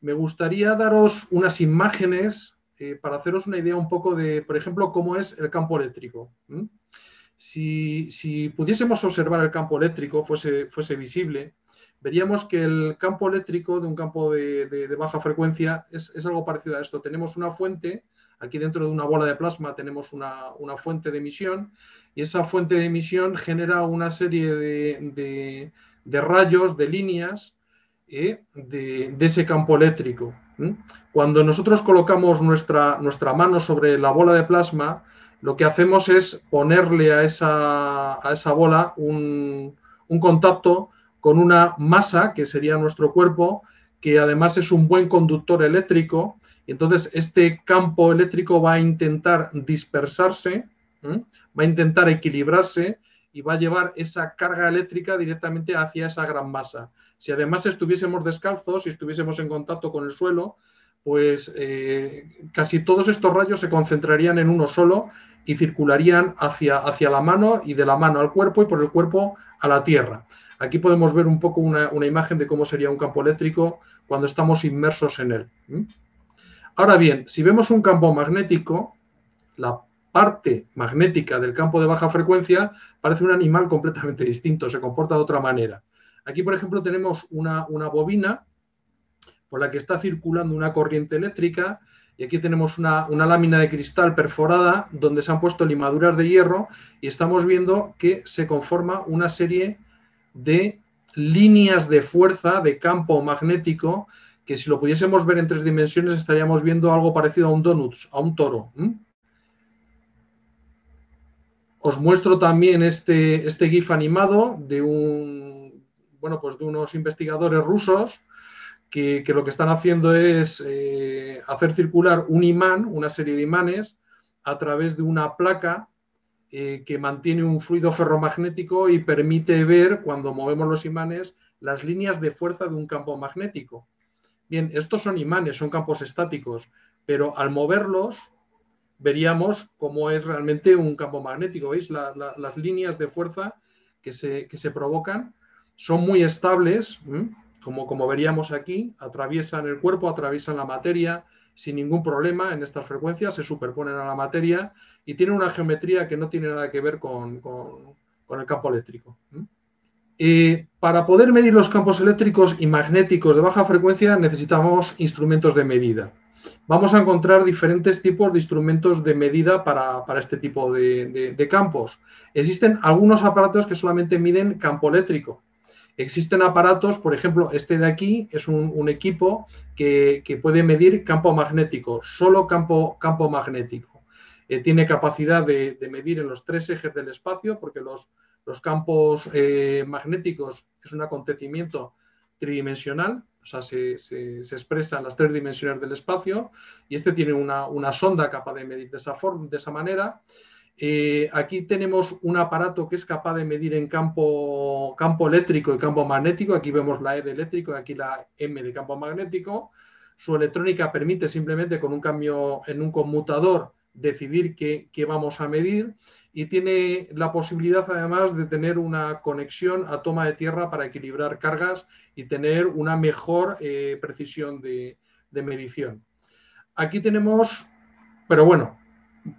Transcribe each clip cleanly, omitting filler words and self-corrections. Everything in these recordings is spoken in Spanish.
me gustaría daros unas imágenes para haceros una idea un poco de, por ejemplo, cómo es el campo eléctrico. Si pudiésemos observar el campo eléctrico, fuese visible, veríamos que el campo eléctrico de un campo de baja frecuencia es algo parecido a esto. Tenemos una fuente, aquí dentro de una bola de plasma tenemos una fuente de emisión, y esa fuente de emisión genera una serie de rayos, de líneas, de ese campo eléctrico. Cuando nosotros colocamos nuestra mano sobre la bola de plasma, lo que hacemos es ponerle a esa bola un contacto con una masa, que sería nuestro cuerpo, que además es un buen conductor eléctrico. Entonces, este campo eléctrico va a intentar dispersarse, va a intentar equilibrarse y va a llevar esa carga eléctrica directamente hacia esa gran masa. Si además estuviésemos descalzos, si estuviésemos en contacto con el suelo, pues casi todos estos rayos se concentrarían en uno solo y circularían hacia la mano, y de la mano al cuerpo, y por el cuerpo a la tierra. Aquí podemos ver un poco una imagen de cómo sería un campo eléctrico cuando estamos inmersos en él. Ahora bien, si vemos un campo magnético, la parte magnética del campo de baja frecuencia parece un animal completamente distinto, se comporta de otra manera. Aquí, por ejemplo, tenemos una bobina por la que está circulando una corriente eléctrica, y aquí tenemos una lámina de cristal perforada donde se han puesto limaduras de hierro, y estamos viendo que se conforma una serie de líneas de fuerza, de campo magnético, que si lo pudiésemos ver en 3 dimensiones estaríamos viendo algo parecido a un donut, a un toro. Os muestro también este GIF animado de pues de unos investigadores rusos que lo que están haciendo es hacer circular un imán, una serie de imanes, a través de una placa que mantiene un fluido ferromagnético y permite ver, cuando movemos los imanes, las líneas de fuerza de un campo magnético. Bien, estos son imanes, son campos estáticos, pero al moverlos veríamos cómo es realmente un campo magnético. ¿Veis? Las líneas de fuerza que se provocan son muy estables, como veríamos aquí, atraviesan el cuerpo, atraviesan la materia sin ningún problema en estas frecuencias, se superponen a la materia y tienen una geometría que no tiene nada que ver con el campo eléctrico. Para poder medir los campos eléctricos y magnéticos de baja frecuencia necesitamos instrumentos de medida. Vamos a encontrar diferentes tipos de instrumentos de medida para este tipo de campos. Existen algunos aparatos que solamente miden campo eléctrico. Existen aparatos, por ejemplo, este de aquí es un equipo que puede medir campo magnético, solo campo magnético. Tiene capacidad de medir en los 3 ejes del espacio, porque los campos magnéticos es un acontecimiento tridimensional, o sea, se expresa en las 3 dimensiones del espacio, y este tiene una sonda capaz de medir de esa manera. Aquí tenemos un aparato que es capaz de medir en campo eléctrico y campo magnético. Aquí vemos la E de eléctrico y aquí la M de campo magnético. Su electrónica permite simplemente con un cambio en un conmutador decidir qué vamos a medir, y tiene la posibilidad además de tener una conexión a toma de tierra para equilibrar cargas y tener una mejor precisión de medición. Aquí tenemos, pero bueno,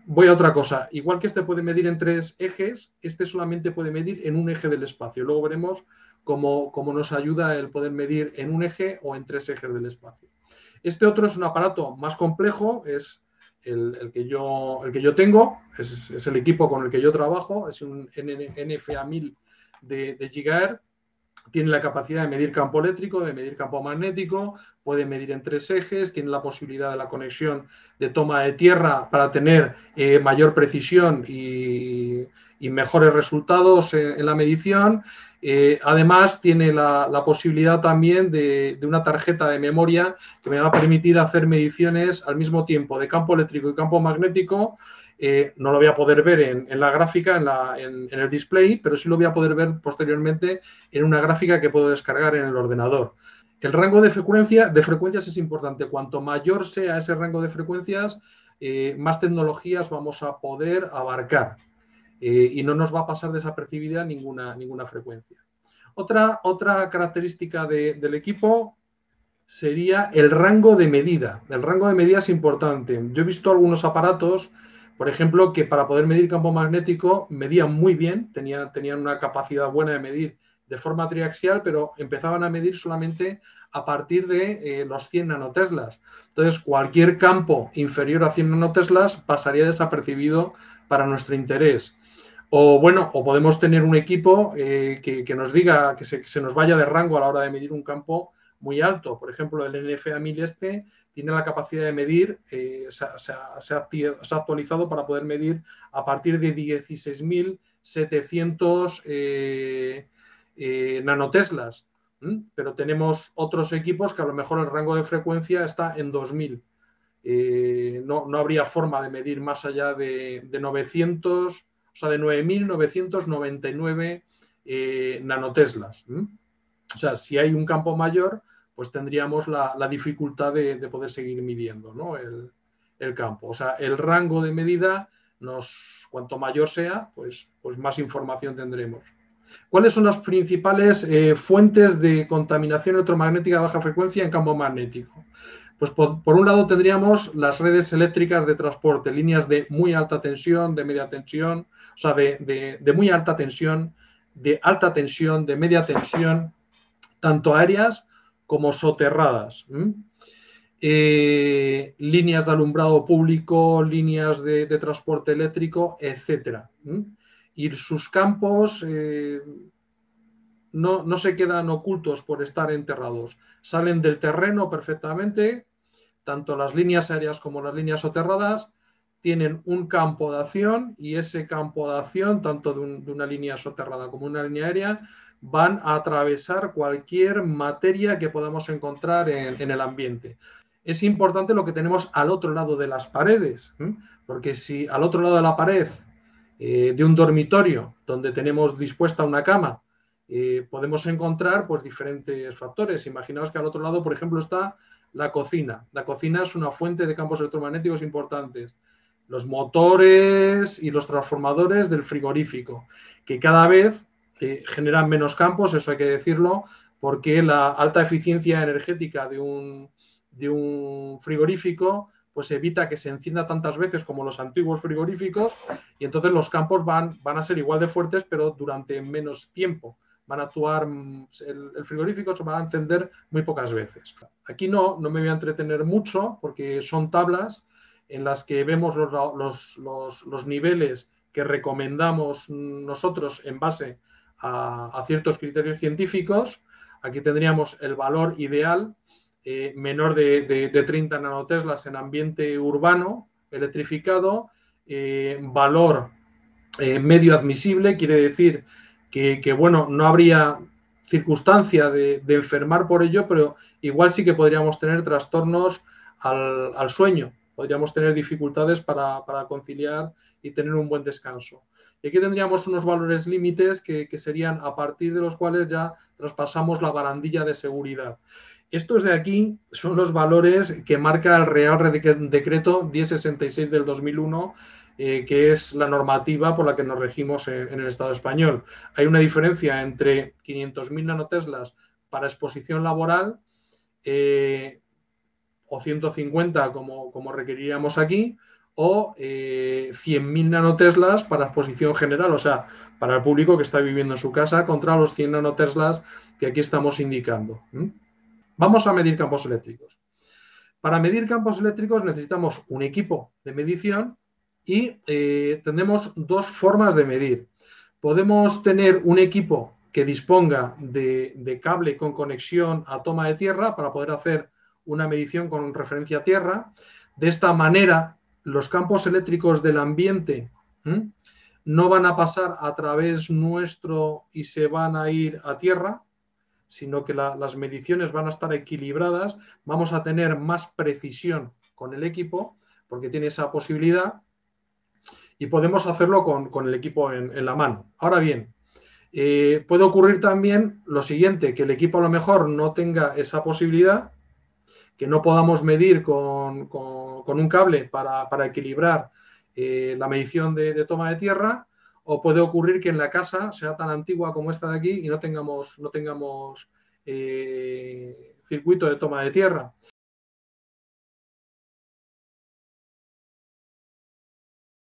voy a otra cosa. Igual que este puede medir en 3 ejes, este solamente puede medir en un eje del espacio. Luego veremos cómo nos ayuda el poder medir en un eje o en 3 ejes del espacio. Este otro es un aparato más complejo, es el que yo tengo, es el equipo con el que yo trabajo, es un NFA 1000 de Gigahertz. Tiene la capacidad de medir campo eléctrico, de medir campo magnético, puede medir en 3 ejes, tiene la posibilidad de la conexión de toma de tierra para tener mayor precisión y mejores resultados en la medición. Además, tiene la posibilidad también de una tarjeta de memoria que me va a permitir hacer mediciones al mismo tiempo de campo eléctrico y campo magnético. No lo voy a poder ver en la gráfica, en el display, pero sí lo voy a poder ver posteriormente en una gráfica que puedo descargar en el ordenador. El rango de frecuencias es importante. Cuanto mayor sea ese rango de frecuencias, más tecnologías vamos a poder abarcar y no nos va a pasar desapercibida ninguna frecuencia. Otra característica del equipo sería el rango de medida. El rango de medida es importante. Yo he visto algunos aparatos, por ejemplo, que para poder medir campo magnético medían muy bien, tenían una capacidad buena de medir de forma triaxial, pero empezaban a medir solamente a partir de los 100 nanoteslas. Entonces, cualquier campo inferior a 100 nanoteslas pasaría desapercibido para nuestro interés. O bueno, o podemos tener un equipo que nos diga que se nos vaya de rango a la hora de medir un campo muy alto. Por ejemplo, el NFA 1000 tiene la capacidad de medir, se ha actualizado para poder medir a partir de 16.700 nanoteslas. Pero tenemos otros equipos que a lo mejor el rango de frecuencia está en 2000. No habría forma de medir más allá de 900, o sea, de 9.999 nanoteslas. O sea, si hay un campo mayor, pues tendríamos la dificultad de poder seguir midiendo, ¿no? el campo. O sea, el rango de medida, cuanto mayor sea, pues más información tendremos. ¿Cuáles son las principales fuentes de contaminación electromagnética de baja frecuencia en campo magnético? Pues por un lado tendríamos las redes eléctricas de transporte, líneas de muy alta tensión, de media tensión, o sea, de muy alta tensión, de media tensión, tanto aéreas como soterradas. Líneas de alumbrado público, líneas de transporte eléctrico, etcétera. Y sus campos no se quedan ocultos por estar enterrados, salen del terreno perfectamente. Tanto las líneas aéreas como las líneas soterradas tienen un campo de acción y ese campo de acción, tanto de una línea soterrada como una línea aérea, van a atravesar cualquier materia que podamos encontrar en el ambiente. Es importante lo que tenemos al otro lado de las paredes, porque si al otro lado de la pared de un dormitorio donde tenemos dispuesta una cama, podemos encontrar pues diferentes factores. Imaginaos que al otro lado, por ejemplo, está la cocina. La cocina es una fuente de campos electromagnéticos importantes. Los motores y los transformadores del frigorífico, que cada vez generan menos campos, eso hay que decirlo, porque la alta eficiencia energética de un frigorífico pues evita que se encienda tantas veces como los antiguos frigoríficos y entonces los campos van a ser igual de fuertes, pero durante menos tiempo. Van a actuar, el frigorífico se va a encender muy pocas veces. Aquí no me voy a entretener mucho porque son tablas en las que vemos los niveles que recomendamos nosotros en base a ciertos criterios científicos. Aquí tendríamos el valor ideal, menor de 30 nanoteslas en ambiente urbano, electrificado, valor medio admisible, quiere decir que bueno, no habría circunstancia de enfermar por ello, pero igual sí que podríamos tener trastornos al sueño, podríamos tener dificultades para conciliar y tener un buen descanso. Y aquí tendríamos unos valores límites que serían a partir de los cuales ya traspasamos la barandilla de seguridad. Estos de aquí son los valores que marca el Real Decreto 1066 del 2001, que es la normativa por la que nos regimos en el Estado español. Hay una diferencia entre 500.000 nanoteslas para exposición laboral o 150 como requeriríamos aquí, o 100.000 nanoteslas para exposición general, o sea, para el público que está viviendo en su casa, contra los 100 nanoteslas que aquí estamos indicando. Vamos a medir campos eléctricos. Para medir campos eléctricos necesitamos un equipo de medición y tenemos dos formas de medir. Podemos tener un equipo que disponga de cable con conexión a toma de tierra para poder hacer una medición con referencia a tierra. De esta manera, los campos eléctricos del ambiente no van a pasar a través nuestro y se van a ir a tierra, sino que las mediciones van a estar equilibradas, vamos a tener más precisión con el equipo, porque tiene esa posibilidad, y podemos hacerlo con el equipo en la mano. Ahora bien, puede ocurrir también lo siguiente, que el equipo a lo mejor no tenga esa posibilidad, que no podamos medir con un cable para equilibrar la medición de toma de tierra, o puede ocurrir que en la casa sea tan antigua como esta de aquí y no tengamos circuito de toma de tierra.